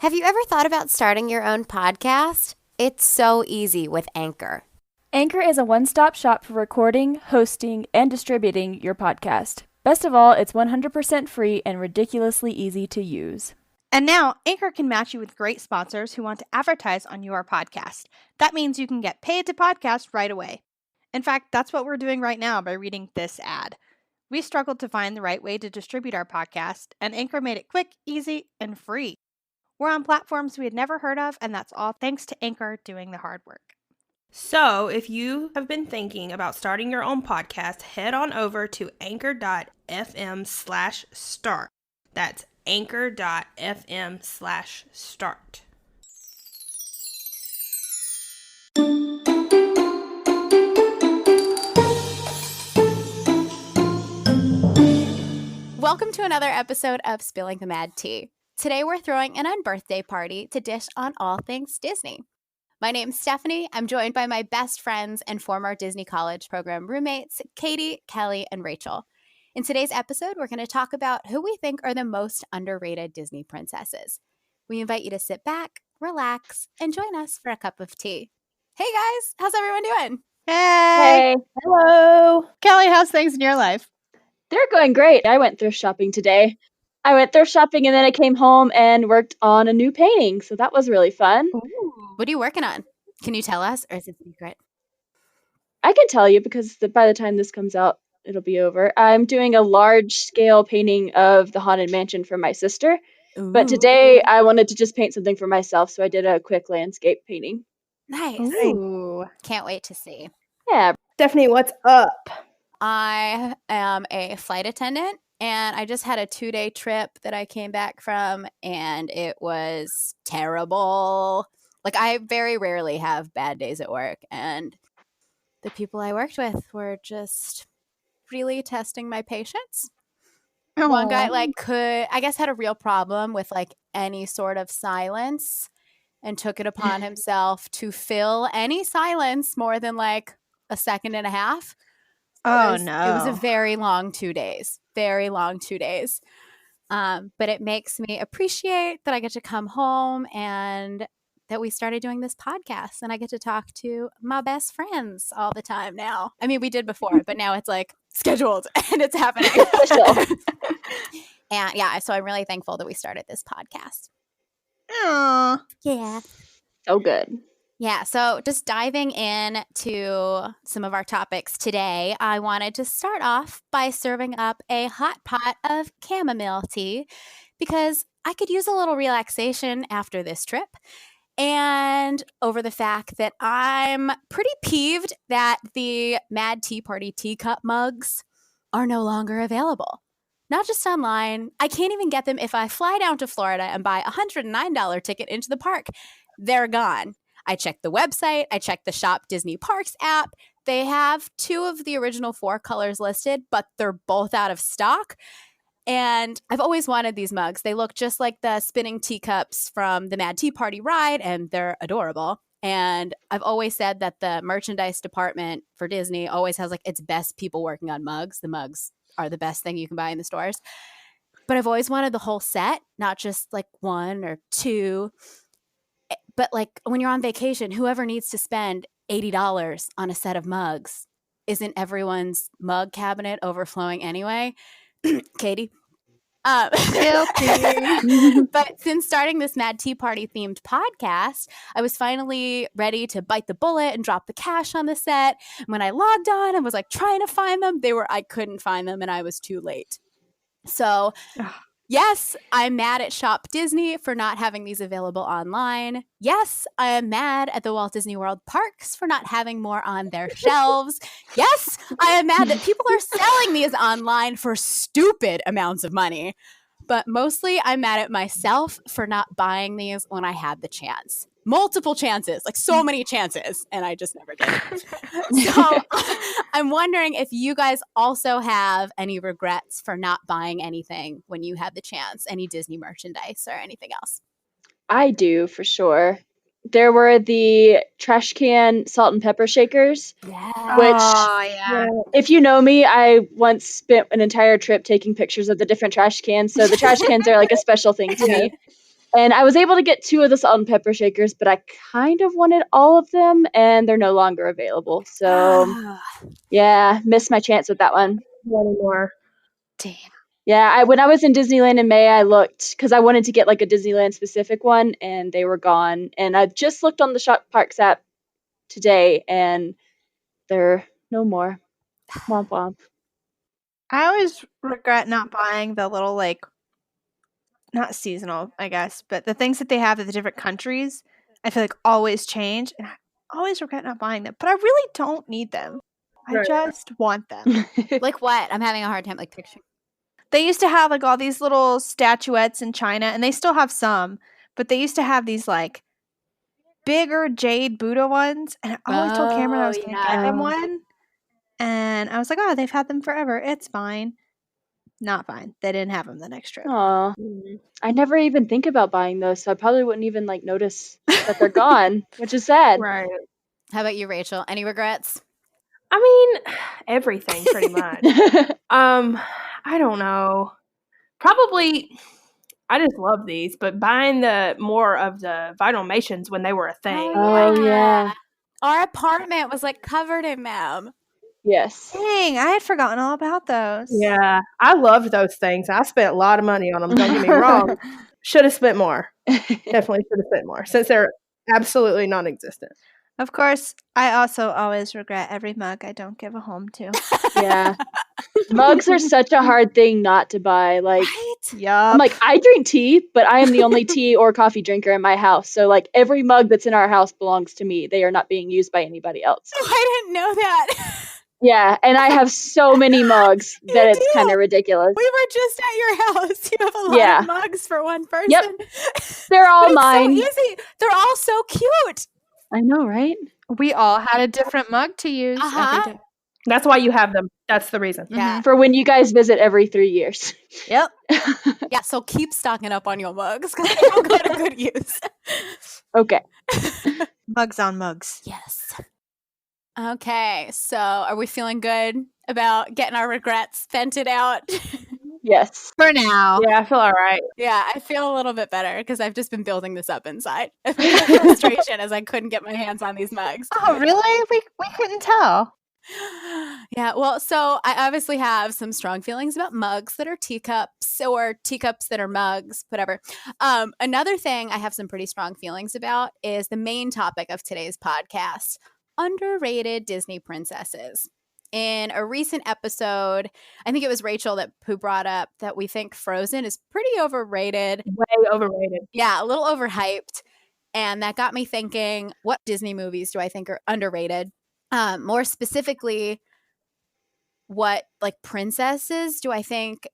Have you ever thought about starting your own podcast? It's so easy with Anchor. Anchor is a one-stop shop for recording, hosting, and distributing your podcast. Best of all, it's 100% free and ridiculously easy to use. And now, Anchor can match you with great sponsors who want to advertise on your podcast. That means you can get paid to podcast right away. In fact, that's what we're doing right now by reading this ad. We struggled to find the right way to distribute our podcast, and Anchor made it quick, easy, and free. We're on platforms we had never heard of, and that's all thanks to Anchor doing the hard work. So, if you have been thinking about starting your own podcast, head on over to anchor.fm/start. That's anchor.fm/start. Welcome to another episode of Spilling the Mad Tea. Today we're throwing an unbirthday party to dish on all things Disney. My name's Stephanie. I'm joined by my best friends and former Disney College program roommates, Katie, Kelly, and Rachel. In today's episode, we're going to talk about who we think are the most underrated Disney princesses. We invite you to sit back, relax, and join us for a cup of tea. Hey guys, how's everyone doing? Hey! Hello! Kelly, how's things in your life? They're going great. I went thrift shopping today. I went thrift shopping and then I came home and worked on a new painting, so that was really fun. Ooh. What are you working on? Can you tell us, or is it secret? I can tell you because by the time this comes out, it'll be over. I'm doing a large-scale painting of the Haunted Mansion for my sister, but today I wanted to just paint something for myself, so I did a quick landscape painting. Nice. Ooh. Can't wait to see. Yeah. Stephanie, what's up? I am a flight attendant, and I just had a 2-day trip that I came back from, and it was terrible. Like, I very rarely have bad days at work, and the people I worked with were just really testing my patience. One guy, had a real problem with, any sort of silence and took it upon himself to fill any silence more than, a second and a half. No. It was a very long 2 days. Very long 2 days. But it makes me appreciate that I get to come home and that we started doing this podcast and I get to talk to my best friends all the time now. I mean, we did before, but now it's scheduled and it's happening. And yeah, so I'm really thankful that we started this podcast. Aww. Yeah. So good. Yeah, so just diving in to some of our topics today, I wanted to start off by serving up a hot pot of chamomile tea because I could use a little relaxation after this trip and over the fact that I'm pretty peeved that the Mad Tea Party teacup mugs are no longer available. Not just online. I can't even get them if I fly down to Florida and buy a $109 ticket into the park. They're gone. I checked the website. I checked the Shop Disney Parks app. They have 2 of the original 4 colors listed, but they're both out of stock. And I've always wanted these mugs. They look just like the spinning teacups from the Mad Tea Party ride, and they're adorable. And I've always said that the merchandise department for Disney always has its best people working on mugs. The mugs are the best thing you can buy in the stores. But I've always wanted the whole set, not just 1 or 2. But when you're on vacation, whoever needs to spend $80 on a set of mugs, isn't everyone's mug cabinet overflowing anyway? Katie? Guilty. But since starting this Mad Tea Party themed podcast, I was finally ready to bite the bullet and drop the cash on the set. And when I logged on and was trying to find them, I couldn't find them and I was too late. So yes, I'm mad at Shop Disney for not having these available online. Yes, I am mad at the Walt Disney World parks for not having more on their shelves. Yes, I am mad that people are selling these online for stupid amounts of money. But mostly I'm mad at myself for not buying these when I had the chance. Multiple chances, so many chances, and I just never did. So I'm wondering if you guys also have any regrets for not buying anything when you had the chance, any Disney merchandise or anything else. I do, for sure. There were the trash can salt and pepper shakers, which, if you know me, I once spent an entire trip taking pictures of the different trash cans, so the trash cans are a special thing to me. And I was able to get 2 of the salt and pepper shakers, but I kind of wanted all of them, and they're no longer available. So, yeah, missed my chance with that one. Not anymore. Damn. Yeah, when I was in Disneyland in May, I looked because I wanted to get like a Disneyland specific one, and they were gone. And I just looked on the Shop Parks app today, and they're no more. Womp womp. I always regret not buying the little, like, not seasonal, I guess, but the things that they have at the different countries, I feel like always change, and I always regret not buying them. But I really don't need them. I Right. just want them. Like what? I'm having a hard time like picturing. They used to have like all these little statuettes in China, and they still have some, but they used to have these like bigger jade Buddha ones, and I always told Cameron I was going to get them one, and I was like, oh, they've had them forever. It's fine. Not fine. They didn't have them the next trip. Aw. I never even think about buying those, so I probably wouldn't even like notice that they're gone, which is sad. Right. How about you, Rachel? Any regrets? I mean, everything pretty much. I don't know. Probably, I just love these, but buying the more of the Vinyl when they were a thing. Oh, yeah. Our apartment was like covered in them. Yes. Dang, I had forgotten all about those. Yeah, I loved those things. I spent a lot of money on them. Don't get me wrong. Should have spent more. Definitely should have spent more since they're absolutely non-existent. Of course, I also always regret every mug I don't give a home to. Yeah. Mugs are such a hard thing not to buy. Like, Yup. I'm like, I drink tea, but I am the only tea or coffee drinker in my house. So, like, every mug that's in our house belongs to me. They are not being used by anybody else. Oh, I didn't know that. Yeah, and I have so many mugs that it's kind of ridiculous. We were just at your house. You have a lot Yeah. of mugs for one person. Yep. They're all But it's mine. so easy. They're all so cute. I know, right? We all had a different mug to use Uh-huh. every day. That's why you have them. That's the reason. Yeah. For when you guys visit every 3 years. Yep. Yeah, so keep stocking up on your mugs because they don't go to good use. Okay. Mugs on mugs. Yes. Okay, so are we feeling good about getting our regrets vented out? Yes. For now. Yeah, I feel all right. Yeah, I feel a little bit better because I've just been building this up inside. Frustration as I couldn't get my hands on these mugs. Oh, really? We couldn't tell. Yeah, well, so I obviously have some strong feelings about mugs that are teacups or teacups that are mugs, whatever. Another thing I have some pretty strong feelings about is the main topic of today's podcast, underrated Disney princesses. In a recent episode, I think it was Rachel who brought up that we think Frozen is pretty overrated. Way overrated. Yeah, a little overhyped. And that got me thinking, what Disney movies do I think are underrated? More specifically, what like princesses do I think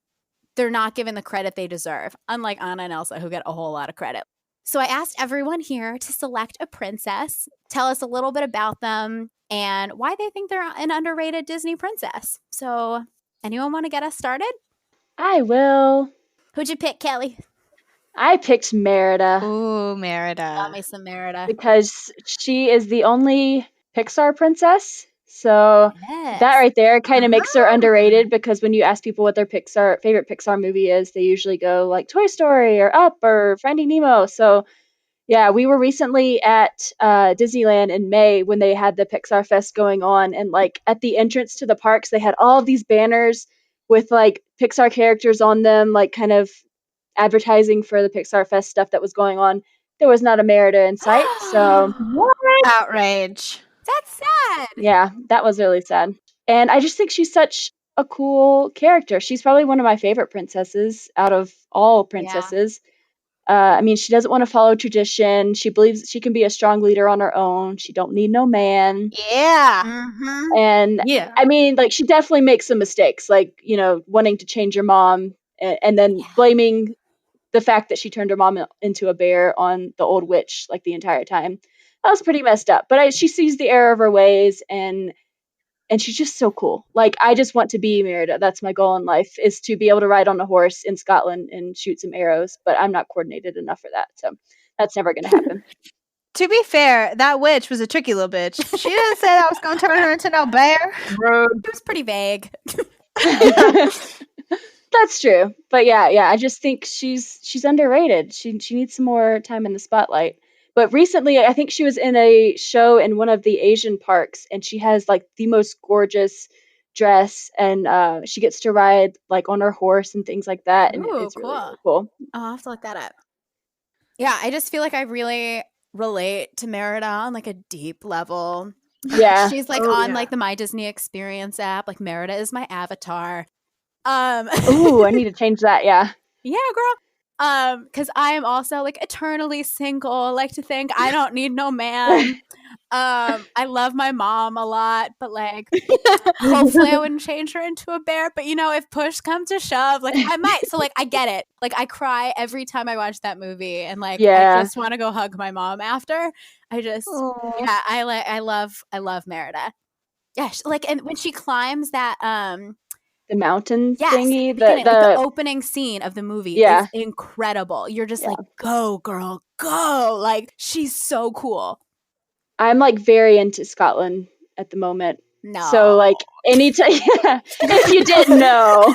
they're not given the credit they deserve, unlike Anna and Elsa, who get a whole lot of credit. So I asked everyone here to select a princess, tell us a little bit about them, and why they think they're an underrated Disney princess. So anyone want to get us started? I will. Who'd you pick, Kelly? I picked Merida Ooh, Merida. Got me some Merida. because she is the only Pixar princess. So Yes. that right there kind of makes her underrated because when you ask people what their favorite Pixar movie is, they usually go like Toy Story or Up or Finding Nemo. So yeah, we were recently at Disneyland in May when they had the Pixar Fest going on, and like at the entrance to the parks, they had all of these banners with like Pixar characters on them, like kind of advertising for the Pixar Fest stuff that was going on. There was not a Merida in sight, so Outrage. That's sad. yeah, that was really sad. And I just think she's such a cool character. She's probably one of my favorite princesses out of all princesses. I mean, she doesn't want to follow tradition. She believes she can be a strong leader on her own. She don't need no man. Yeah. Mm-hmm. And Yeah. I mean, like, she definitely makes some mistakes, like, you know, wanting to change her mom and then blaming the fact that she turned her mom into a bear on the old witch, like, the entire time. That was pretty messed up. But she sees the error of her ways, and she's just so cool. Like, I just want to be Merida. That's my goal in life, is to be able to ride on a horse in Scotland and shoot some arrows. But I'm not coordinated enough for that, so that's never going to happen. To be fair, that witch was a tricky little bitch. She didn't say that I was going to turn her into no bear. Rude. It was pretty vague. That's true. But yeah, I just think she's underrated. She needs some more time in the spotlight. But recently, I think she was in a show in one of the Asian parks, and she has like the most gorgeous dress, and she gets to ride like on her horse and things like that, and Ooh, it's really, cool. really cool. I'll have to look that up. Yeah, I just feel like I really relate to Merida on like a deep level. Yeah. She's like Oh, on yeah. like the My Disney Experience app. Like Merida is my avatar. Ooh, I need to change that. Yeah. Yeah, girl. Because I am also like eternally single. I like to think I don't need no man. I love my mom a lot, but like hopefully I wouldn't change her into a bear. But you know, if push comes to shove, like I might. So like I get it. Like I cry every time I watch that movie, and like I Yeah. just want to go hug my mom after. I just Aw. yeah, I love Merida. Yeah, like and when she climbs that The mountain yes, thingy. at the beginning, like the The opening scene of the movie yeah. is incredible. You're just Yeah. like, go, girl, go. Like, she's so cool. I'm like very into Scotland at the moment. No. So like anytime, yeah, if you didn't know,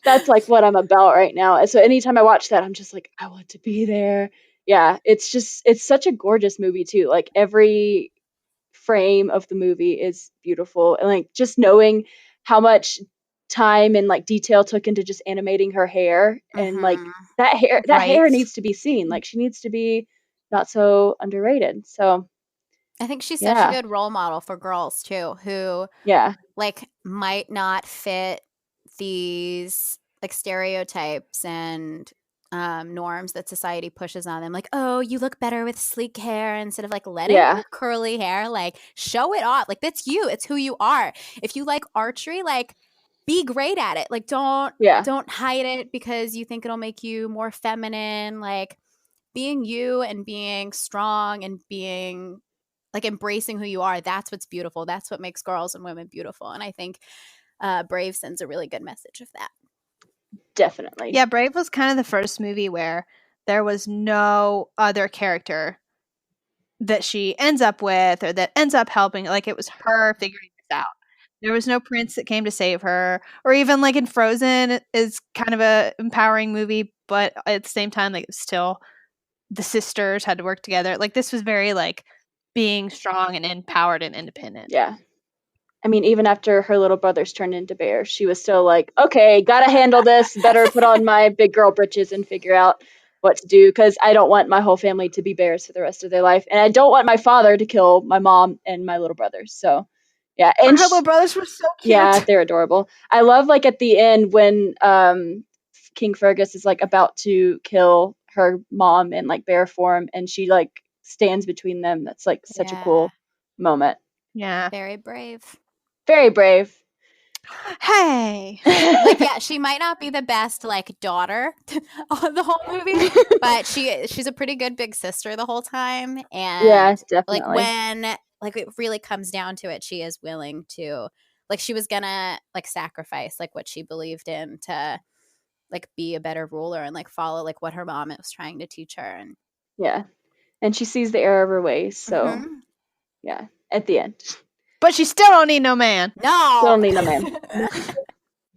that's like what I'm about right now. And so anytime I watch that, I'm just like, I want to be there. Yeah, it's such a gorgeous movie too. Like every frame of the movie is beautiful, and like just knowing how much time and like detail took into just animating her hair, and like Mhm. that hair Right. needs to be seen. Like she needs to be not so underrated. So I think she's such a yeah, good role model for girls too, who yeah, like might not fit these like stereotypes and norms that society pushes on them. Like, oh, you look better with sleek hair instead of like letting yeah, your curly hair. Like, show it off. Like, that's you. It's who you are. If you like archery, like, be great at it. Like, yeah, don't hide it because you think it'll make you more feminine. Like, being you and being strong and being like embracing who you are, that's what's beautiful. That's what makes girls and women beautiful. And I think Brave sends a really good message of that. definitely. Yeah, Brave was kind of the first movie where there was no other character that she ends up with or that ends up helping. Like it was her figuring this out. There was no prince that came to save her, or even like in Frozen is kind of a empowering movie, but at the same time, like still the sisters had to work together. Like this was very like being strong and empowered and independent. Yeah. I mean, even after her little brothers turned into bears, she was still like, okay, gotta handle this. Better put on my big girl britches and figure out what to do, because I don't want my whole family to be bears for the rest of their life. And I don't want my father to kill my mom and my little brothers. So, yeah. And Her little brothers were so cute. yeah, they're adorable. I love like at the end when King Fergus is like about to kill her mom in like bear form, and she like stands between them. That's like such a cool moment. Yeah. Very brave. Very brave. Hey. Like, yeah, she might not be the best like daughter on the whole movie, but she's a pretty good big sister the whole time. And Yeah, like definitely. when like it really comes down to it, she is willing to like she was gonna like sacrifice like what she believed in to like be a better ruler and like follow like what her mom was trying to teach her. And Yeah. And she sees the error of her ways. So, Mhm. yeah, at the end. But she still don't need no man. No, Still need no man.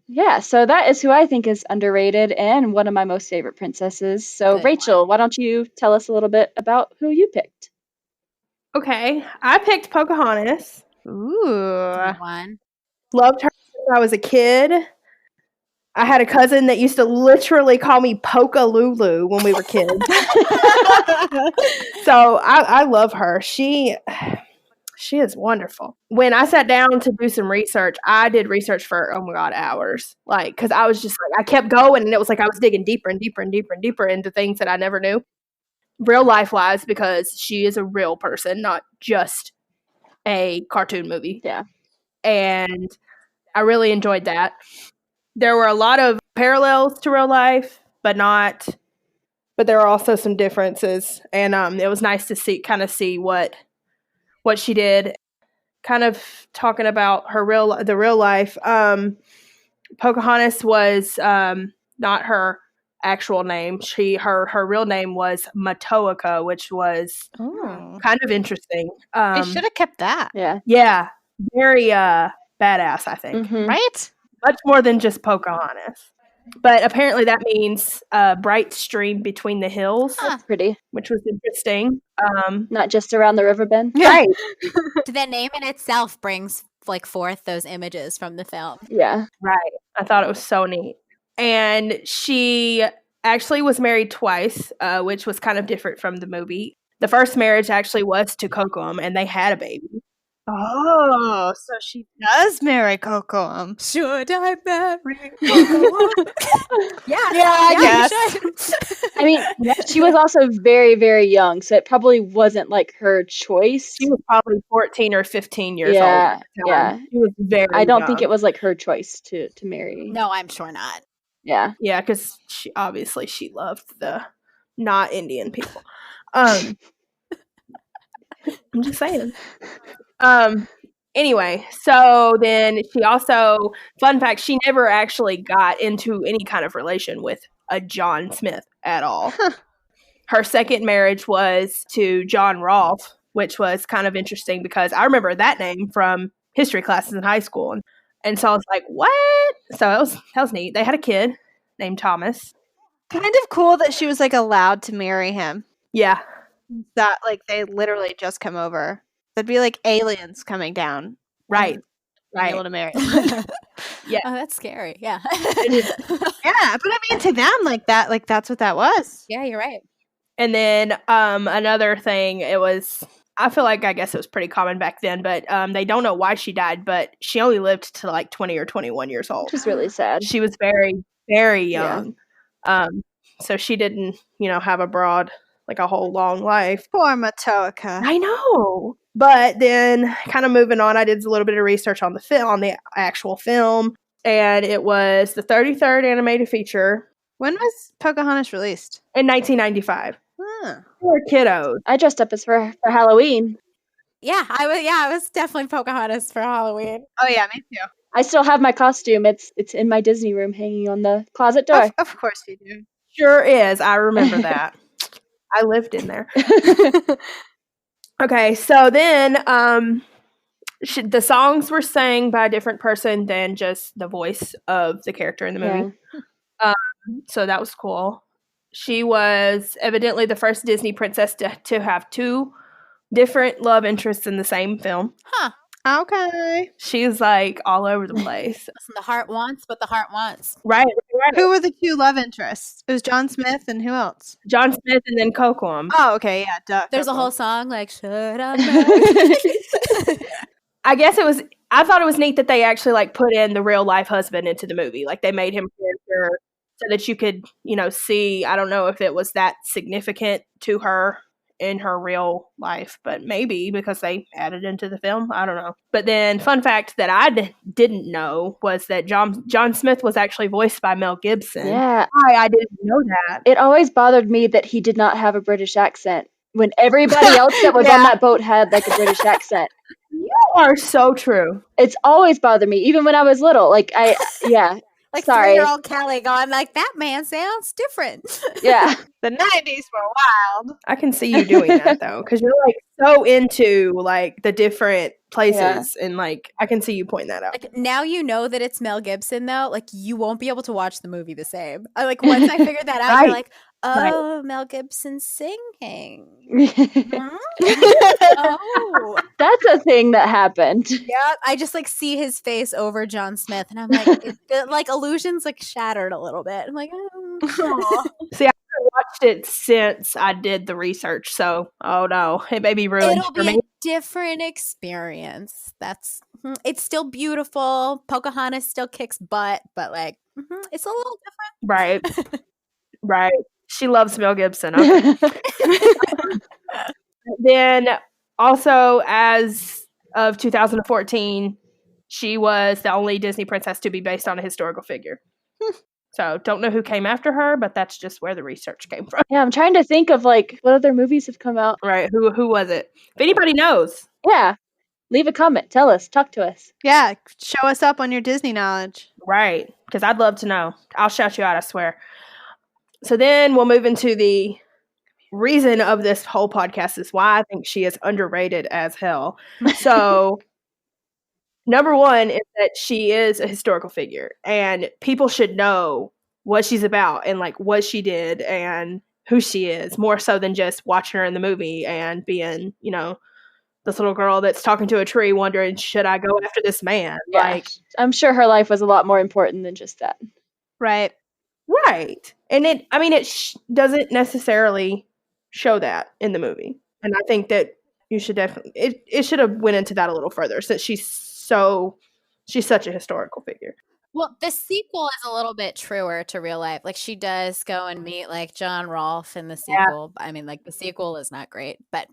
Yeah, so that is who I think is underrated and one of my most favorite princesses. So, Good Rachel, why don't you tell us a little bit about who you picked? Okay, I picked Pocahontas. Ooh. Good one. Loved her since I was a kid. I had a cousin that used to literally call me Poca Lulu when we were kids. So I love her. She is wonderful. When I sat down to do some research, I did research for, oh my God, hours. Like, because I was just like, I kept going, and it was like I was digging deeper and deeper and deeper and deeper into things that I never knew. Real life wise, because she is a real person, not just a cartoon movie. Yeah. And I really enjoyed that. There were a lot of parallels to real life, but there were also some differences. And it was nice to see what she did. Kind of talking about the real life. Pocahontas was not her actual name. Her real name was Matoaka, which was Ooh. kind of interesting. They should have kept that. Yeah. Yeah, very badass, I think. Mhm. Right? Much more than just Pocahontas. But apparently that means a bright stream between the hills, Huh. That's pretty. which was interesting. Not just around the river bend. Right. The name in itself brings like forth those images from the film. Yeah. Right. I thought it was so neat. And she actually was married twice, which was kind of different from the movie. The first marriage actually was to Kocoum, and they had a baby. Oh, so she does marry Kocoum. Should I marry Coco? Yeah, I guess. you should. I mean, she was also very, very young, so it probably wasn't like her choice. She was probably 14 or 15 years old. Yeah, At the time. yeah. She was very I don't think young. it was like her choice to marry. No, I'm sure not. Yeah. Yeah, because she loved the not Indian people. I'm just saying. Anyway, so then she also, fun fact, she never actually got into any kind of relation with a John Smith at all. Her second marriage was to John Rolfe, which was kind of interesting because I remember that name from history classes in high school. And so I was like, what? So that was neat. They had a kid named Thomas. Kind of cool that she was like allowed to marry him. Yeah. That like they literally just come over. That'd be like aliens coming down. Right. Being Right. able to marry. Yeah. Oh, that's scary. Yeah. Yeah, but I mean to them like that's what that was. Yeah, you're right. And then another thing, I feel like I guess it was pretty common back then, but they don't know why she died, but she only lived to like 20 or 21 years old. Which is really sad. She was very, very Yeah. young. So she didn't, have a whole long life. Poor Matoaka. I know. But then kind of moving on, I did a little bit of research on the actual film, and it was the 33rd animated feature When was Pocahontas released? in 1995. Huh. Poor kiddos. I dressed up as for Halloween. Yeah, I was definitely Pocahontas for Halloween. Oh yeah, me too. I still have my costume. It's in my Disney room hanging on the closet door. Of course you do. Sure is. I remember that. I lived in there. Okay, so then the songs were sang by a different person than just the voice of the character in the movie. Yeah. So that was cool. She was evidently the first Disney princess to have two different love interests in the same film. Huh. Okay. She's like all over the place. Listen, the heart wants what the heart wants. Right. Who were the two love interests? It was John Smith and who else? John Smith and then Kocoum. Oh, okay, yeah, duh. There's a Coco. whole song like "Should I Marry?" I guess I thought it was neat that they actually like put in the real life husband into the movie. Like they made him character so that you could, see, I don't know if it was that significant to her in her real life, but maybe because they added into the film. I don't know. But then fun fact that I didn't know was that John Smith was actually voiced by Mel Gibson. Yeah. I didn't know that. It always bothered me that he did not have a British accent when everybody else that was on that boat had like a British accent. You are so true. It's always bothered me, even when I was little. Like Like sorry. 3-year-old Kelly going like, that man sounds different. Yeah. The 90s were wild. I can see you doing that though, because you're like so into like the different places, and like I can see you pointing that out. Like now you know that it's Mel Gibson though, like you won't be able to watch the movie the same. Like once I figured that out, you're like, oh, Mel Gibson singing. Oh. That's a thing that happened. Yeah, I just like see his face over John Smith, and I'm like, the like illusion's like shattered a little bit. I'm like, oh. See, I haven't watched it since I did the research, so oh no, it may be ruined It'll for be me. a different experience. It's still beautiful. Pocahontas still kicks butt, but like it's a little different. Right. She loves Mel Gibson. Okay. Then also, as of 2014, she was the only Disney princess to be based on a historical figure. So don't know who came after her, but that's just where the research came from. Yeah, I'm trying to think of like what other movies have come out. Right. Who was it? If anybody knows. Yeah. Leave a comment. Tell us. Talk to us. Yeah, show us up on your Disney knowledge. Right. Because I'd love to know. I'll shout you out, I swear. So then we'll move into the reason of this whole podcast is why I think she is underrated as hell. So number one is that she is a historical figure, and people should know what she's about and like what she did and who she is, more so than just watching her in the movie and being, you know, this little girl that's talking to a tree wondering, should I go after this man? Yeah, Like, I'm sure her life was a lot more important than just that. Right. right. And it doesn't necessarily show that in the movie. And I think that you should definitely, it should have went into that a little further since she's such a historical figure. Well, the sequel is a little bit truer to real life. Like, she does go and meet like John Rolfe in the sequel. I mean, like, the sequel is not great, but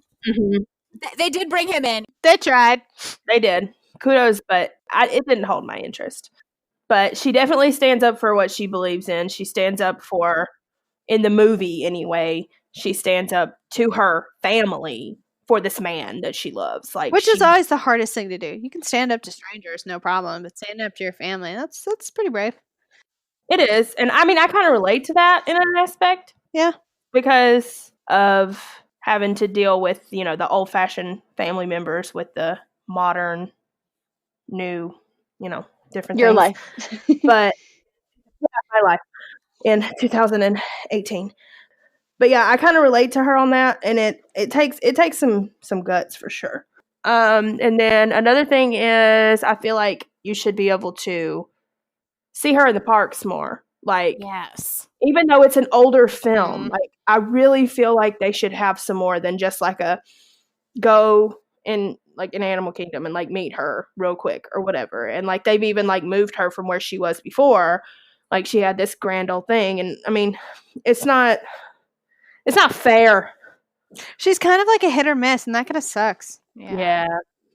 they did bring him in. They tried. They did. Kudos, but it didn't hold my interest. But she definitely stands up for what she believes in. She stands up for, in the movie anyway, she stands up to her family for this man that she loves. Like, Which is always the hardest thing to do. You can stand up to strangers, no problem, but stand up to your family, that's pretty brave. It is. And I mean, I kind of relate to that in an aspect. Yeah. Because of having to deal with, you know, the old-fashioned family members with the modern, new, you know, different Your things. life. But yeah, my life in 2018. But yeah, I kind of relate to her on that, and it takes some guts for sure. And then another thing is, I feel like you should be able to see her in the parks more. Like, Yes. even though it's an older film, like, I really feel like they should have some more than just like a go in like an Animal Kingdom and like meet her real quick or whatever. And like they've even like moved her from where she was before. Like, she had this grand old thing, and I mean, it's not fair. She's kind of like a hit or miss, and that kind of sucks. Yeah.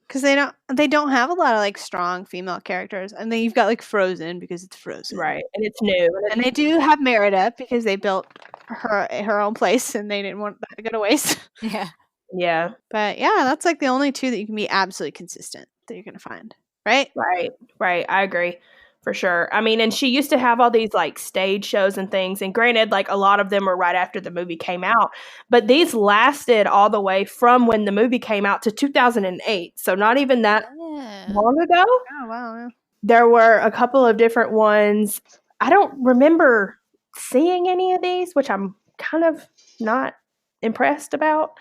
Because they don't have a lot of like strong female characters, and then you've got like Frozen because it's Frozen, Right, and it's new, and they do have Merida because they built her own place, and they didn't want that to go to waste. Yeah. But yeah, that's like the only two that you can be absolutely consistent that you're gonna find, right? Right. I agree. For sure. I mean, and she used to have all these like stage shows and things. And granted, like a lot of them were right after the movie came out. But these lasted all the way from when the movie came out to 2008. So not even that long ago. Oh, wow. Yeah. There were a couple of different ones. I don't remember seeing any of these, which I'm kind of not impressed about.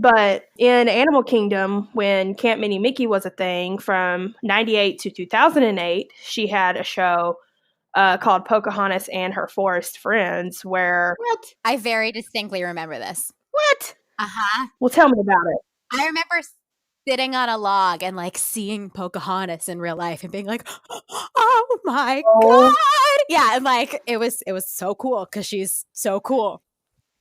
But in Animal Kingdom, when Camp Minnie Mickey was a thing from 98 to 2008, she had a show called Pocahontas and Her Forest Friends where... What? I very distinctly remember this. What? Uh-huh. Well, tell me about it. I remember sitting on a log and like seeing Pocahontas in real life and being like, oh my God. Yeah, and like it was so cool because she's so cool.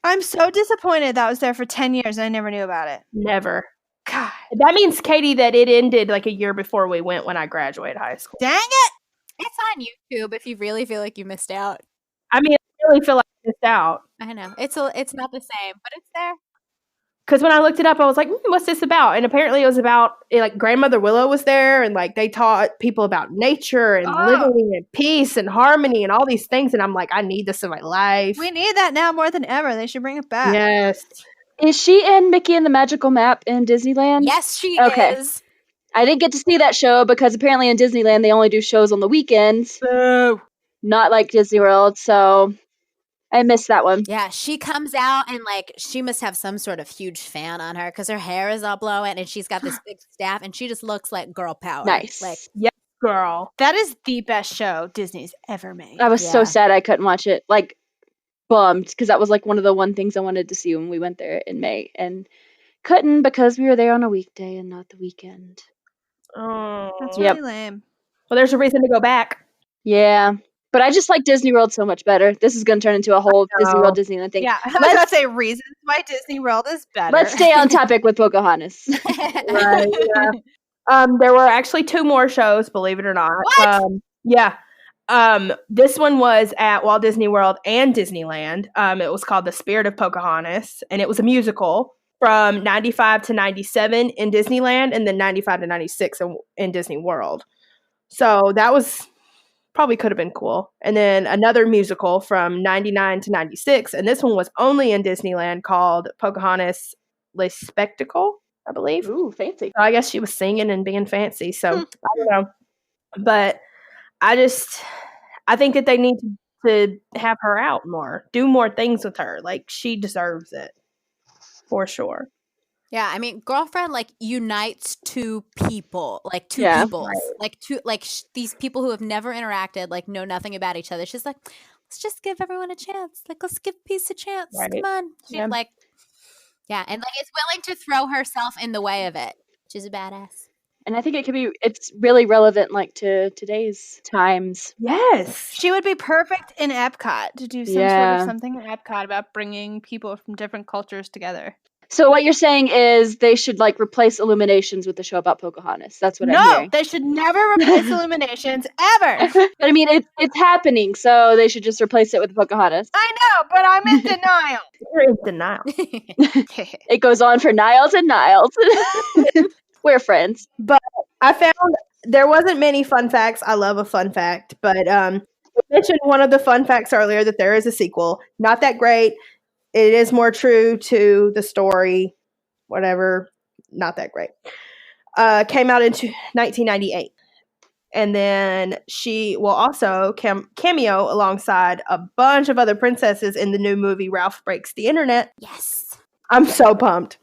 I'm so disappointed that was there for 10 years and I never knew about it. Never. God. That means, Katie, that it ended like a year before we went when I graduated high school. Dang it! It's on YouTube if you really feel like you missed out. I mean, I really feel like I missed out. I know. It's not the same, but it's there. Because when I looked it up, I was like, what's this about? And apparently it was about, like, Grandmother Willow was there, and, like, they taught people about nature and living in peace and harmony and all these things. And I'm like, I need this in my life. We need that now more than ever. They should bring it back. Yes. Is she in Mickey and the Magical Map in Disneyland? Yes, she is. I didn't get to see that show because apparently in Disneyland they only do shows on the weekends. Boo. Not like Disney World, so I missed that one. Yeah, she comes out and like she must have some sort of huge fan on her because her hair is all blowing and she's got this big staff and she just looks like girl power. Nice. Like, yes, girl. That is the best show Disney's ever made. I was so sad I couldn't watch it. Like, bummed, because that was like one of the one things I wanted to see when we went there in May and couldn't because we were there on a weekday and not the weekend. Oh, that's really lame. Well, there's a reason to go back. Yeah. But I just like Disney World so much better. This is going to turn into a whole Disney World Disneyland thing. Yeah, I was about to say reasons why Disney World is better. Let's stay on topic with Pocahontas. Right, yeah. There were actually 2 more shows, believe it or not. What? Yeah. This one was at Walt Disney World and Disneyland. It was called The Spirit of Pocahontas, and it was a musical from 95 to 97 in Disneyland and then 95 to 96 in Disney World. So that was... probably could have been cool. And then another musical from 99 to 96, and this one was only in Disneyland, called Pocahontas Le Spectacle, I believe. Ooh, fancy. So I guess she was singing and being fancy, so I don't know. But I think that they need to to have her out more, do more things with her. Like, she deserves it for sure. Yeah, I mean, girlfriend like unites two people, like two Yeah. peoples, like these people who have never interacted, like know nothing about each other. She's like, let's just give everyone a chance. Like, let's give peace a chance. Right. Come on, Yeah. like, yeah, and like is willing to throw herself in the way of it. She's a badass. And I think it's really relevant, like, to today's times. Yes. She would be perfect in Epcot to do some sort Yeah. of something in Epcot about bringing people from different cultures together. So what you're saying is they should, like, replace Illuminations with the show about Pocahontas. That's what I'm No, hearing. they should never replace Illuminations ever. But I mean, it's happening, so they should just replace it with Pocahontas. I know, but I'm in denial. You're in denial. It goes on for Niles and Niles. We're friends. I found there wasn't many fun facts. I love a fun fact, but we mentioned one of the fun facts earlier that there is a sequel. Not that great. It is more true to the story. Whatever. Not that great. Came out in 1998. And then she will also cameo alongside a bunch of other princesses in the new movie Ralph Breaks the Internet. Yes. I'm so pumped.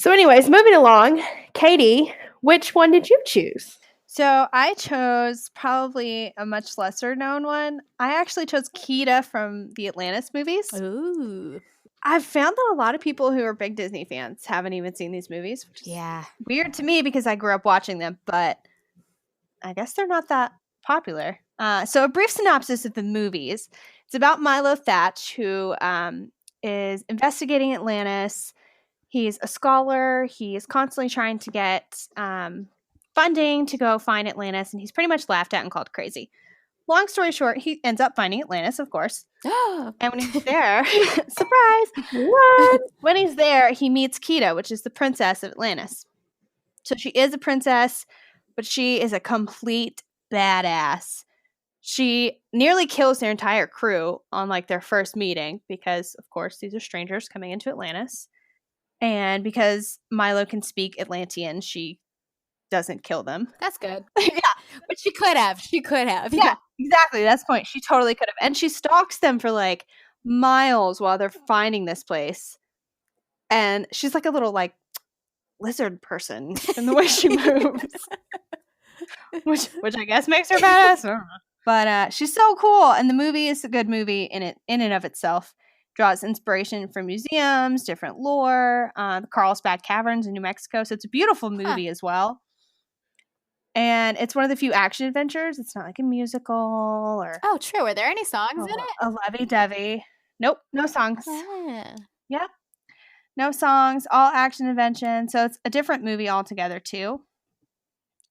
So anyways, moving along. Katie, which one did you choose? So I chose probably a much lesser known one. I actually chose Kida from the Atlantis movies. Ooh. I've found that a lot of people who are big Disney fans haven't even seen these movies, which is Yeah. weird to me because I grew up watching them, but I guess they're not that popular. So a brief synopsis of the movies. It's about Milo Thatch, who is investigating Atlantis. He's a scholar. He is constantly trying to get funding to go find Atlantis, and he's pretty much laughed at and called crazy. Long story short, he ends up finding Atlantis, of course. And when he's there, surprise! What? When he's there, he meets Kida, which is the princess of Atlantis. So she is a princess, but she is a complete badass. She nearly kills their entire crew on like their first meeting because, of course, these are strangers coming into Atlantis. And because Milo can speak Atlantean, she doesn't kill them. That's good. Yeah. But she could have. She could have. Yeah, exactly. That's the point. She totally could have. And she stalks them for like miles while they're finding this place. And she's like a little like lizard person in the way she moves. which I guess makes her badass. I don't know. But she's so cool. And the movie is a good movie in and of itself. Draws inspiration from museums, different lore, the Carlsbad Caverns in New Mexico. So it's a beautiful movie as well. And it's one of the few action adventures. It's not like a musical or Oh, true. Were there any songs in it? a lovey-dovey. Nope, no songs. Yeah. Yeah, no songs, all action adventure. So it's a different movie altogether too.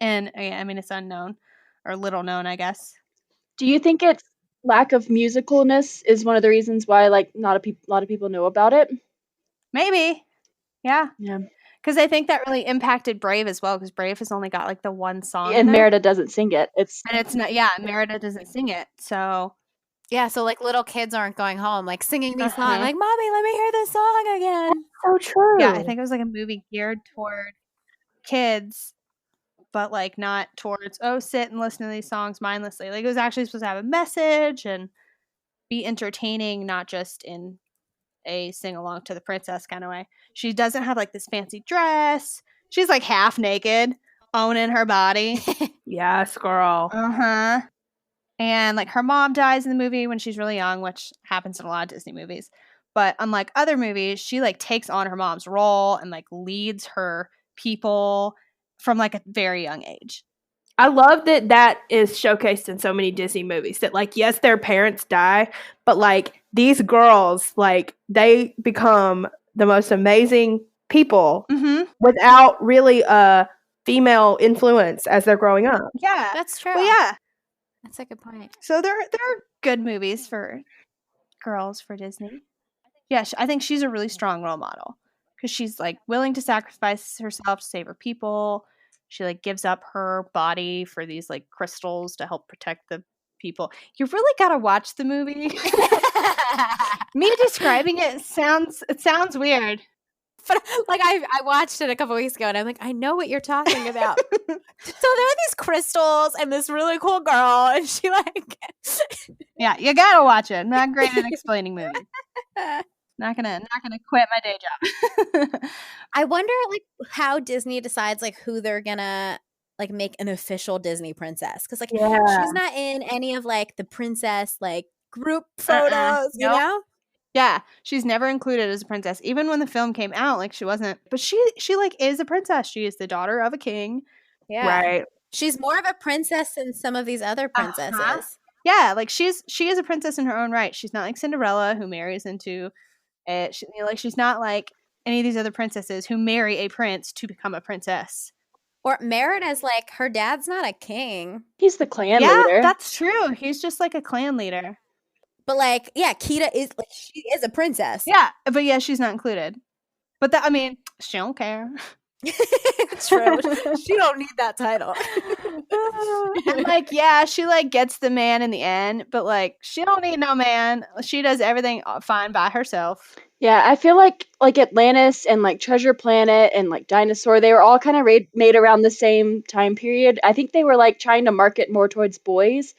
And I mean, it's unknown or little known, I guess. Do you think it's lack of musicalness is one of the reasons why, like, not a lot of people know about it? Maybe. Yeah. Yeah. Because I think that really impacted Brave as well, because Brave has only got like the one song. And Merida doesn't sing it. And it's not, yeah, Merida doesn't sing it. So Yeah, so like little kids aren't going home like singing these songs like, Mommy, let me hear this song again. So true. yeah, I think it was like a movie geared toward kids, but like not towards, oh, sit and listen to these songs mindlessly. Like it was actually supposed to have a message and be entertaining, not just in a sing along to the princess kind of way. She doesn't have like this fancy dress. She's like half naked, owning her body. Yes, girl. Uh-huh. And like her mom dies in the movie when she's really young, which happens in a lot of Disney movies. But unlike other movies, she like takes on her mom's role and like leads her people from like a very young age. I love that is showcased in so many Disney movies that, like, yes, their parents die, but like these girls, like, they become the most amazing people without really a female influence as they're growing up. Yeah, That's true. well, yeah. That's a good point. So they're good movies for girls for Disney. Yeah, I think she's a really strong role model because she's like willing to sacrifice herself to save her people. She like gives up her body for these like crystals to help protect the people. You really gotta watch the movie. Me describing it sounds weird. But like I watched it a couple weeks ago, and I'm like, I know what you're talking about. So there are these crystals and this really cool girl, and she like, Yeah, you gotta watch it. Not great at explaining movies. Not gonna quit my day job. I wonder like how Disney decides like who they're gonna like make an official Disney princess, because like she's not in any of like the princess like group photos, you Nope. know. Yeah, she's never included as a princess. Even when the film came out, like she wasn't. But she like is a princess. She is the daughter of a king. Yeah, Right. she's more of a princess than some of these other princesses. Yeah, like she is a princess in her own right. She's not like Cinderella who marries into it. Like she's not like any of these other princesses who marry a prince to become a princess. Or Merida's like her dad's not a king. He's the clan Yeah, leader. that's true. He's just like a clan leader. But like, yeah, Kita is like she is a princess. Yeah, but yeah, she's not included. But I mean, she don't care. It's true. She don't need that title. And like, yeah, she like gets the man in the end, but like she don't need no man. She does everything fine by herself. Yeah, I feel like Atlantis and like Treasure Planet and like Dinosaur, they were all kind of made around the same time period. I think they were like trying to market more towards boys.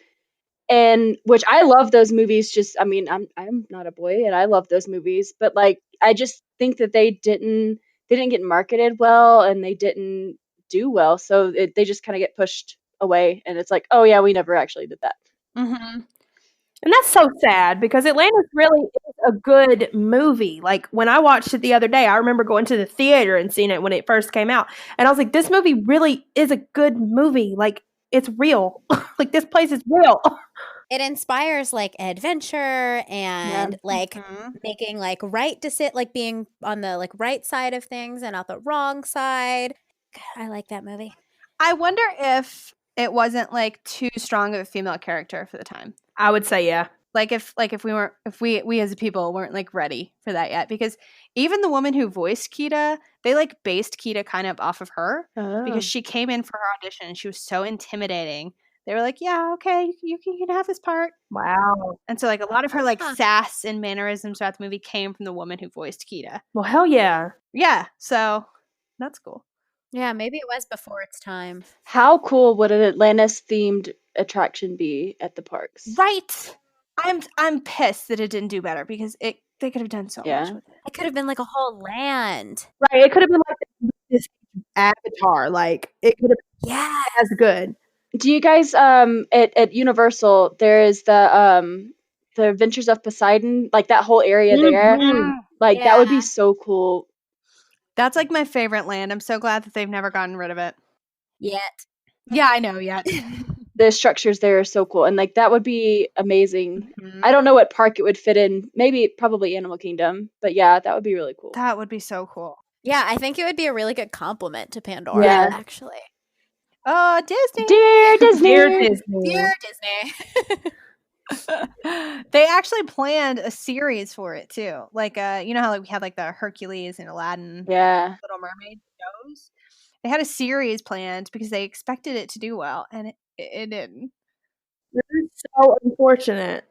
And which I love those movies. Just, I mean, I'm not a boy, and I love those movies. But like, I just think that they didn't get marketed well, and they didn't do well. So they just kind of get pushed away, and it's like, oh yeah, we never actually did that. Mm-hmm. And that's so sad because Atlantis really is a good movie. Like when I watched it the other day, I remember going to the theater and seeing it when it first came out. And I was like, this movie really is a good movie. Like it's real. Like this place is real. It inspires like adventure and like making like right like being on the like right side of things and not the wrong side. God, I like that movie. I wonder if it wasn't like too strong of a female character for the time. I would say yeah. Like if we as a people weren't like ready for that yet, because even the woman who voiced Kita, they like based Kita kind of off of her because she came in for her audition and she was so intimidating. They were like, yeah, okay, you can have this part. Wow. And so like a lot of her like sass and mannerisms throughout the movie came from the woman who voiced Kita. Well, hell yeah. Yeah, so that's cool. Yeah, maybe it was before its time. How cool would an Atlantis themed attraction be at the parks? Right. I'm pissed that it didn't do better because they could have done so much with it. It could have been like a whole land. Right. It could have been like this Avatar. Like it could have been as good. Do you guys at Universal there is the Adventures of Poseidon, like that whole area there? Like that would be so cool. That's like my favorite land. I'm so glad that they've never gotten rid of it. Yet. Yeah, I know, yet. The structures there are so cool, and like that would be amazing. I don't know what park it would fit in. Probably Animal Kingdom, but yeah, that would be really cool. That would be so cool. Yeah, I think it would be a really good compliment to Pandora, actually. Oh, Disney. Dear Disney. Dear Disney. Dear Disney. They actually planned a series for it too. Like you know how like we had like the Hercules and Aladdin, Little Mermaid shows. They had a series planned because they expected it to do well, and it didn't. This is so unfortunate.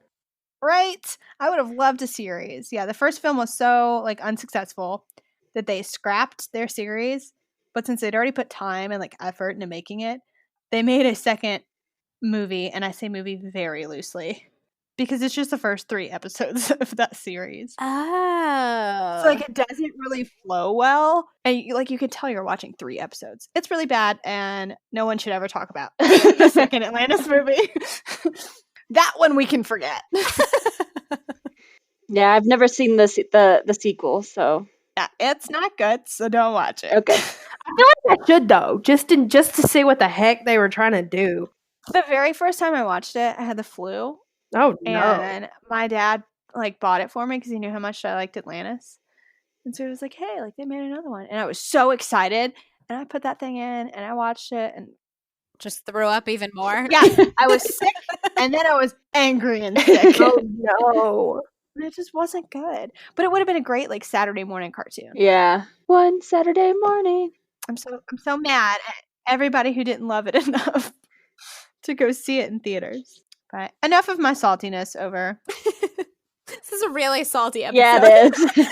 Right? I would have loved a series. Yeah, the first film was so like unsuccessful that they scrapped their series. But since they'd already put time and like effort into making it, they made a second movie, and I say movie very loosely because it's just the first 3 episodes of that series. Oh. So like it doesn't really flow well, and you can tell you're watching 3 episodes. It's really bad, and no one should ever talk about the second Atlantis movie. That one we can forget. Yeah, I've never seen the sequel, so yeah, it's not good, so don't watch it. Okay. I feel like I should though, just to see what the heck they were trying to do. The very first time I watched it, I had the flu. Oh no! And my dad like bought it for me because he knew how much I liked Atlantis, and so he was like, "Hey, like they made another one," and I was so excited. And I put that thing in, and I watched it, and just threw up even more. Yeah, I was sick, and then I was angry and sick. Oh no! It just wasn't good. But it would have been a great like Saturday morning cartoon. Yeah, one Saturday morning. I'm so mad at everybody who didn't love it enough to go see it in theaters. But enough of my saltiness over. This is a really salty episode. Yeah, it is.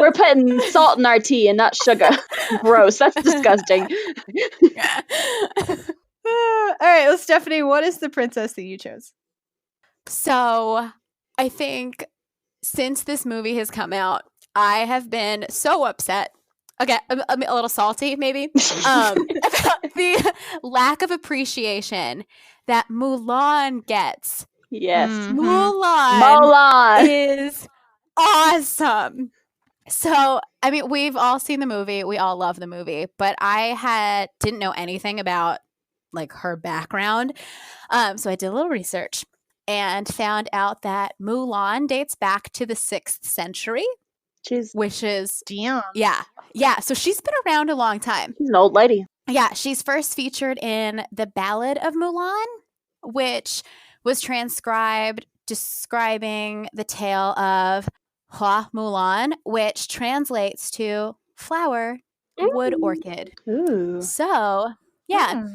We're putting salt in our tea and not sugar. Gross. That's disgusting. All right, well, Stephanie, what is the princess that you chose? So I think since this movie has come out, I have been so upset. Okay, a little salty, maybe, about the lack of appreciation that Mulan gets. Yes. Mulan Mulan. is awesome. So, I mean, we've all seen the movie. We all love the movie, but I didn't know anything about like her background. So I did a little research and found out that Mulan dates back to the 6th century, which is Damn. yeah. So she's been around a long time. She's an old lady. Yeah, she's first featured in the Ballad of Mulan, which was transcribed describing the tale of Hua Mulan, which translates to flower, wood orchid. Ooh. So, yeah.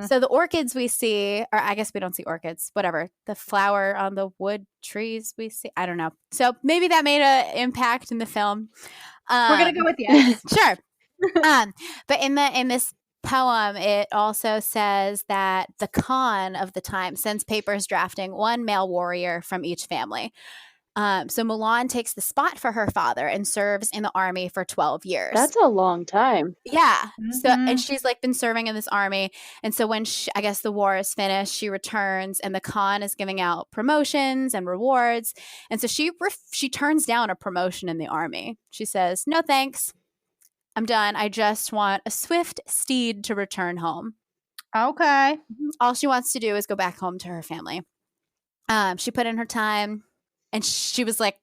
So the orchids we see, or I guess we don't see orchids, whatever. The flower on the wood trees we see. I don't know. So maybe that made an impact in the film. We're gonna go with yes. Sure. But in this poem, it also says that the Khan of the time sends papers drafting one male warrior from each family. So Mulan takes the spot for her father and serves in the army for 12 years. That's a long time. Yeah. So, and she's like been serving in this army. And so when I guess the war is finished, she returns and the Khan is giving out promotions and rewards. And so she turns down a promotion in the army. She says, "No, thanks. I'm done. I just want a swift steed to return home." Okay. All she wants to do is go back home to her family. She put in her time and she was like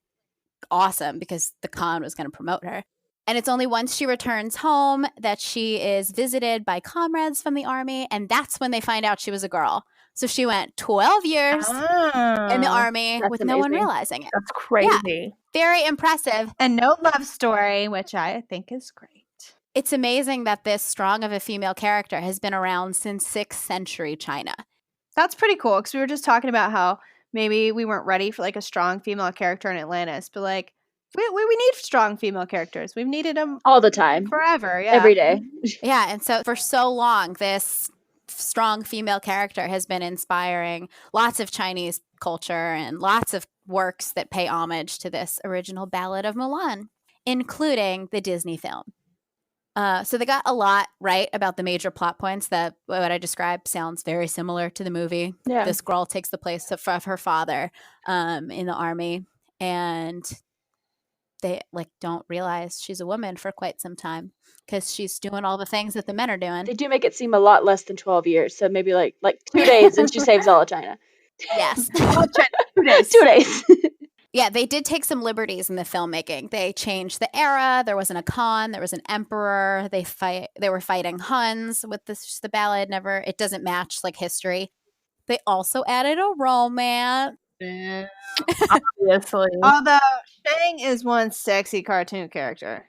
awesome because the Khan was going to promote her. And it's only once she returns home that she is visited by comrades from the army. And that's when they find out she was a girl. So she went 12 years in the army with no one realizing it. That's crazy. Yeah, very impressive. And no love story, which I think is great. It's amazing that this strong of a female character has been around since 6th century China. That's pretty cool because we were just talking about how maybe we weren't ready for like a strong female character in Atlantis, but like we need strong female characters. We've needed them all the time, forever, every day. Yeah, and so for so long, this strong female character has been inspiring lots of Chinese culture and lots of works that pay homage to this original Ballad of Mulan, including the Disney film. So they got a lot right about the major plot points. That what I described sounds very similar to the movie. Yeah. This girl takes the place of her father in the army, and they like don't realize she's a woman for quite some time because she's doing all the things that the men are doing. They do make it seem a lot less than 12 years, so maybe like 2 days, and she saves all of China. Yes, 2 days. 2 days. Yeah, they did take some liberties in the filmmaking. They changed the era. There wasn't a Khan. There was an emperor. They were fighting Huns with the ballad. It doesn't match like history. They also added a romance. Obviously. Although Shang is one sexy cartoon character.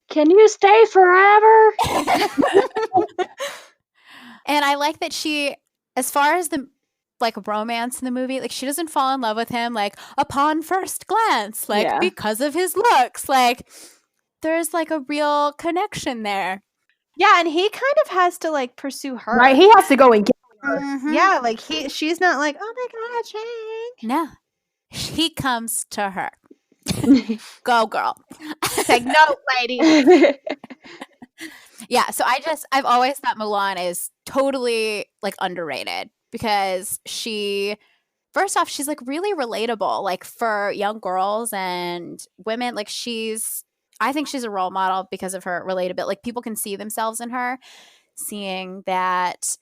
Can you stay forever? And I like that she, as far as the like romance in the movie, like she doesn't fall in love with him like upon first glance, like because of his looks. Like there's like a real connection there. Yeah, and he kind of has to like pursue her. Right, he has to go and get her. Mm-hmm. Yeah, like she's not like, oh my god, Shang. No. He comes to her. Go girl. Take note, lady. Yeah, so I've always thought Mulan is totally like underrated because first off, she's like really relatable, like for young girls and women. Like I think she's a role model because of her relatability. Like people can see themselves in her, seeing that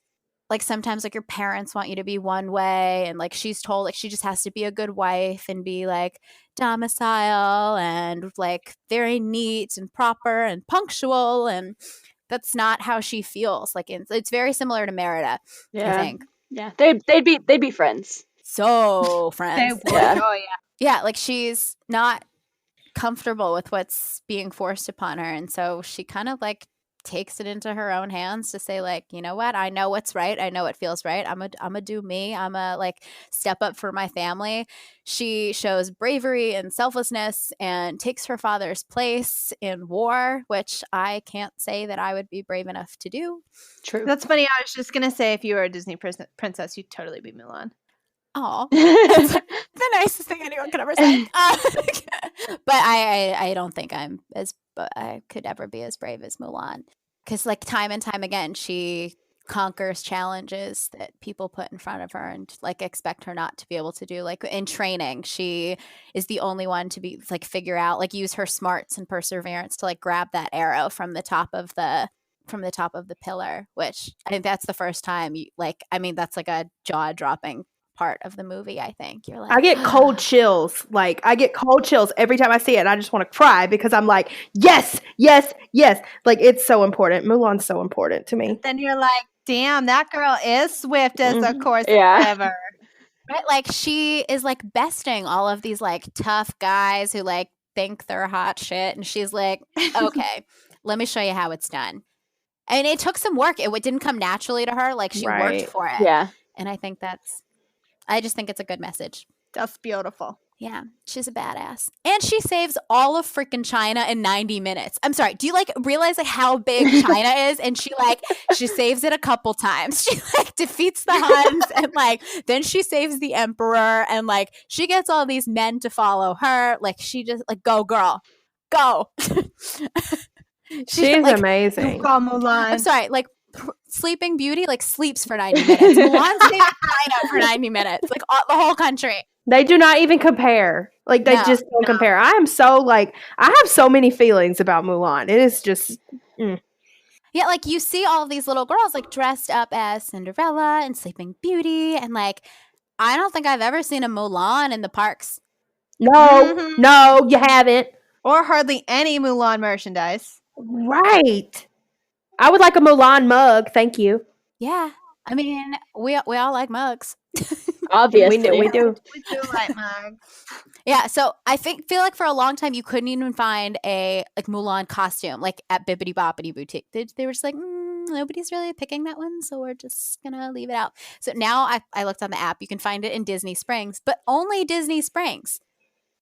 like sometimes like your parents want you to be one way, and like she's told like she just has to be a good wife and be like domicile and like very neat and proper and punctual, and that's not how she feels. Like it's very similar to Merida, I think. Yeah, they'd be friends. So friends. Yeah. Oh yeah. Yeah, like she's not comfortable with what's being forced upon her, and so she kind of like takes it into her own hands to say, like, you know what, I know what's right, I know what feels right, I'm a do me, I'm a like step up for my family. She shows bravery and selflessness and takes her father's place in war, which I can't say that I would be brave enough to do. True. That's funny. I was just gonna say, if you were a Disney princess, you'd totally be Mulan. Oh, that's like the nicest thing anyone could ever say. But I don't think I could ever be as brave as Mulan, because like time and time again, she conquers challenges that people put in front of her and like expect her not to be able to do. Like in training, she is the only one to be like figure out, like use her smarts and perseverance to like grab that arrow from the top of the pillar, which I think that's the first time you like, I mean, that's like a jaw-dropping part of the movie. I think you're like, I get cold chills. Like, I get cold chills every time I see it. And I just want to cry because I'm like, yes, yes, yes. Like, it's so important. Mulan's so important to me. Then you're like, damn, that girl is swift as a course Yeah. ever. right? Like she is like besting all of these like tough guys who like think they're hot shit, and she's like, okay, let me show you how it's done. And it took some work. It didn't come naturally to her. Like she worked Right. for it. Yeah. And I just think it's a good message. That's beautiful. Yeah, she's a badass. And she saves all of freaking China in 90 minutes. I'm sorry, do you like realize like how big China is? And she saves it a couple times. She like defeats the Huns and like then she saves the emperor, and like she gets all these men to follow her. Like she just like, go girl, go. She's like, amazing. Go Mulan. I'm sorry, like Sleeping Beauty like sleeps for 90 minutes. Mulan saves China for 90 minutes. Like the whole country. They do not even compare. Like, they just don't compare. I am so like, I have so many feelings about Mulan. It is just, Yeah, like you see all of these little girls like dressed up as Cinderella and Sleeping Beauty, and like I don't think I've ever seen a Mulan in the parks. no, you haven't. Or hardly any Mulan merchandise. Right. I would like a Mulan mug. Thank you. Yeah, I mean we all like mugs. Obviously. We do. We do like mugs. Yeah, so I feel like for a long time you couldn't even find a like Mulan costume like at Bibbidi Boppity Boutique. They were just like, nobody's really picking that one, so we're just gonna leave it out. So now I looked on the app. You can find it in Disney Springs, but only Disney Springs.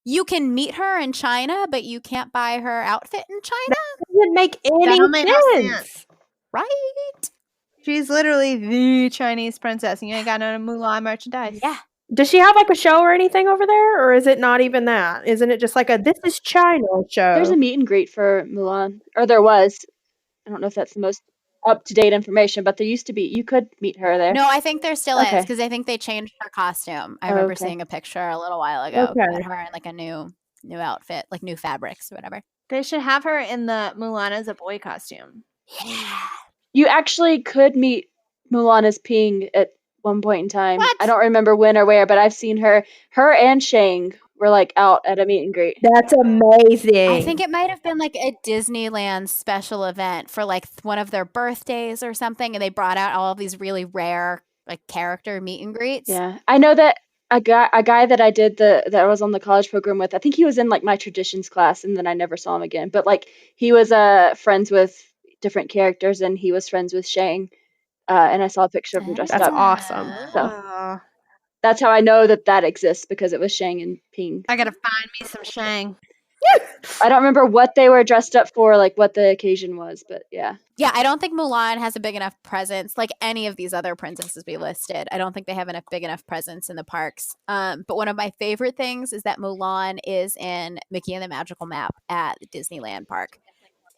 You can meet her in China, but you can't buy her outfit in China, Doesn't make any don't make no sense. right? She's literally the Chinese princess, and you ain't got no Mulan merchandise. Yeah. Does she have like a show or anything over there? Or is it not even that? Isn't it just like a This is China show? There's a meet and greet for Mulan. Or there was. I don't know if that's the most up-to-date information, but there used to be. You could meet her there. No, I think there still is, Okay. because I think they changed her costume. I remember Okay. seeing a picture a little while ago Okay. of her in like a new outfit, like new fabrics or whatever. They should have her in the Mulan as a boy costume. Yeah. You actually could meet Mulan as peeing at one point in time. What? I don't remember when or where, but I've seen her and Shang were like out at a meet and greet. That's amazing. I think it might have been like a Disneyland special event for like one of their birthdays or something, and they brought out all of these really rare like character meet and greets. Yeah. I know that a guy that I did that I was on the college program with, I think he was in like my traditions class, and then I never saw him again. But like he was friends with different characters, and he was friends with Shang. And I saw a picture of him dressed That's up. awesome. So that's how I know that exists, because it was Shang and Ping. I gotta find me some Shang. I don't remember what they were dressed up for, like what the occasion was, but yeah. Yeah, I don't think Mulan has a big enough presence like any of these other princesses we listed. I don't think they have enough big enough presence in the parks. But one of my favorite things is that Mulan is in Mickey and the Magical Map at Disneyland Park.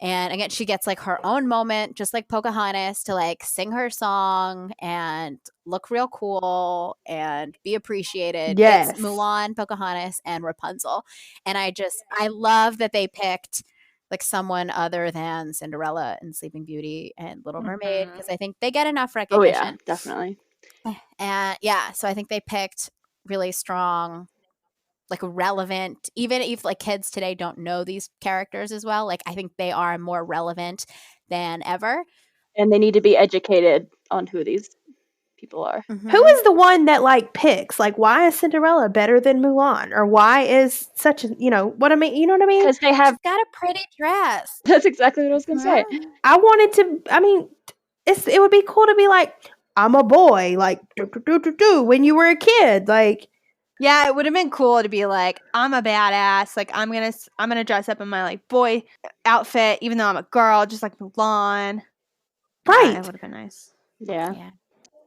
And again, she gets like her own moment, just like Pocahontas, to like sing her song and look real cool and be appreciated. Yes. It's Mulan, Pocahontas, and Rapunzel. And I love that they picked like someone other than Cinderella and Sleeping Beauty and Little Mermaid, because I think they get enough Oh recognition. yeah, definitely. And yeah, so I think they picked really strong, like relevant, even if like kids today don't know these characters as well, like I think they are more relevant than ever. And they need to be educated on who these people are. Mhm. Who is the one that like picks? Like, why is Cinderella better than Mulan? Or why is such a, you know what I mean? You know what I mean? Because they have. She's got a pretty dress. That's exactly what I was gonna say. I wanted to. I mean, it would be cool to be like, I'm a boy, like when you were a kid, like. Yeah, it would have been cool to be like, I'm a badass. Like I'm gonna dress up in my like boy outfit, even though I'm a girl, just like Mulan. Right. Yeah, it would have been nice. Yeah.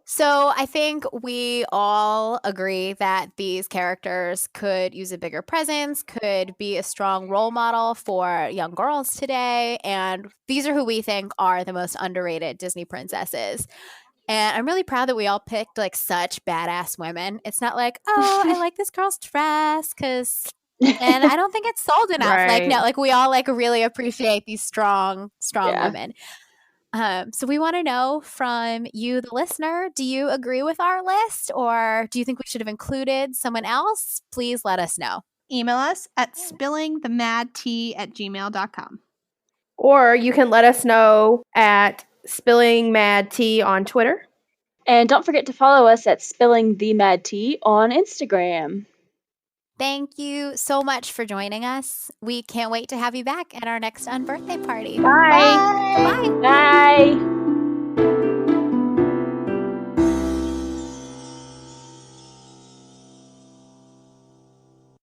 So I think we all agree that these characters could use a bigger presence, could be a strong role model for young girls today, and these are who we think are the most underrated Disney princesses. And I'm really proud that we all picked like such badass women. It's not like, oh, I like this girl's dress and I don't think it's sold enough. Like, no, Right. like we all like really appreciate these strong Yeah. women. So we want to know from you, the listener, do you agree with our list or do you think we should have included someone else? Please let us know. Email us at spillingthemadtea@gmail.com. Or you can let us know at Spilling Mad Tea on Twitter. And don't forget to follow us at Spilling the Mad Tea on Instagram. Thank you so much for joining us. We can't wait to have you back at our next unbirthday party. Bye. Goodbye. Bye.